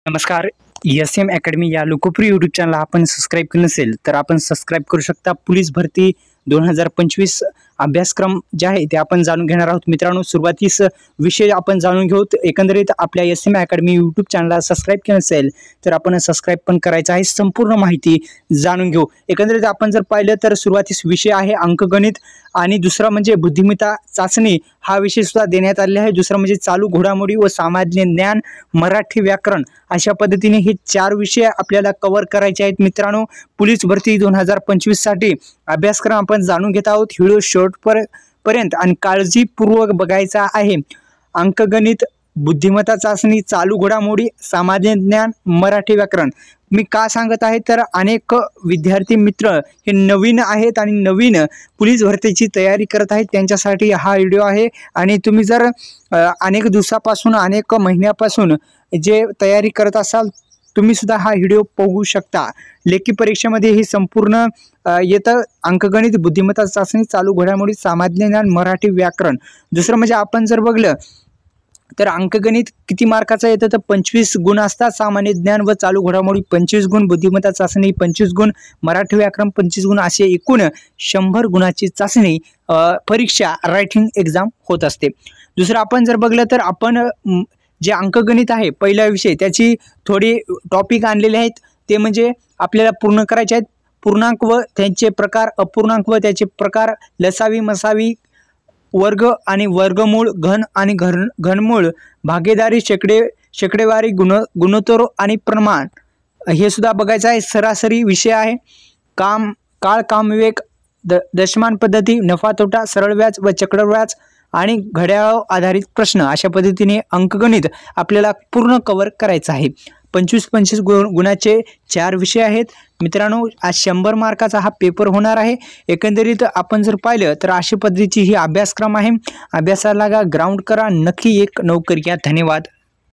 नमस्कार. SM academy या लोकप्रिय यूट्यूब चॅनलला आपण सबस्क्राईब केलं नसेल तर आपण सबस्क्राईब करू शकता. पोलीस भरती 2025 अभ्यासक्रम जे आहे ते आपण जाणून घेणार आहोत. मित्रांनो, सुरुवातीस विषय आपण जाणून घेऊ. एकंदरीत आपल्या SM अकॅडमी यूट्यूब चॅनलला सबस्क्राईब केलं नसेल तर आपण सबस्क्राईब पण करायचं आहे. संपूर्ण माहिती जाणून घेऊ. एकंदरीत आपण जर पाहिलं तर सुरुवातीस विषय आहे अंकगणित आणि दुसरा म्हणजे बुद्धिमत्ता चाचणी हा विषय सुद्धा देण्यात आलेला आहे. दुसरा म्हणजे चालू घडामोडी व सामान्य ज्ञान, मराठी व्याकरण अशा पद्धतीने हे 4 विषय आपल्याला कव्हर करायचे आहेत. मित्रांनो, पोलीस भरती 2025 साठी अभ्यासक्रम आपण जाणून घेत आहोत. व्हिडिओ शेवटपर्यंत आणि काळजीपूर्वक बघायचा आहे. अंकगणित, बुद्धिमत्ता चाचणी, चालू घडामोडी, सामान्य ज्ञान, मराठी व्याकरण. मी का सांगत आहे तर अनेक विद्यार्थी मित्र हे नवीन आहेत आणि नवीन पोलीस भरतीची तयारी करत आहेत, त्यांच्यासाठी हा व्हिडिओ आहे. आणि तुम्ही जर अनेक दिवसापासून अनेक महिन्यापासून जे तयारी करत असाल तुम्ही सुद्धा हा व्हिडिओ बघू शकता. लेखी परीक्षेमध्ये ही संपूर्ण येतं अंकगणित, बुद्धिमत्ता चाचणी, चालू घडामोडी, सामान्य ज्ञान, मराठी व्याकरण. दुसरं म्हणजे आपण जर बघलं तर अंकगणित किती मार्काचा येतं तर 25 गुण असतात. सामान्य ज्ञान व चालू घडामोडी 25 गुण, बुद्धिमत्ता चाचणी 25 गुण, मराठी व्याकरण 25 गुण, असे एकूण 100 गुणाची चाचणी परीक्षा रायटिंग एक्झाम होत असते. दुसरं आपण जर बघलं तर आपण जे अंकगणित आहे पहिला विषय त्याची थोडी टॉपिक आणलेले आहेत. ते म्हणजे आपल्याला पूर्ण करायचे आहेत. पूर्णांक व त्यांचे प्रकार, अपूर्णांक व त्याचे प्रकार, लसावी मसावी, वर्ग आणि वर्गमूळ, घन आणि घनमूळ, भागीदारी, शेकडेवारी, गुणोत्तर आणि प्रमाण हे सुद्धा बघायचं आहे. सरासरी विषय आहे. काळ, कामविवेक, दशमान पद्धती, नफा तोटा, सरळ व्याज व चक्र व्याज आणि घड्याळ आधारित प्रश्न अशा पद्धतीने अंकगणित आपल्याला पूर्ण कव्हर करायचं आहे. 25 गुणाचे 4 विषय आहेत. मित्रांनो, आज 100 मार्काचा हा पेपर होणार आहे. एकंदरीत आपण जर पाहिलं तर अशा पद्धतीची ही अभ्यासक्रम आहे. अभ्यासाला लागा, ग्राउंड करा, नक्की एक नोकरी घ्या. धन्यवाद.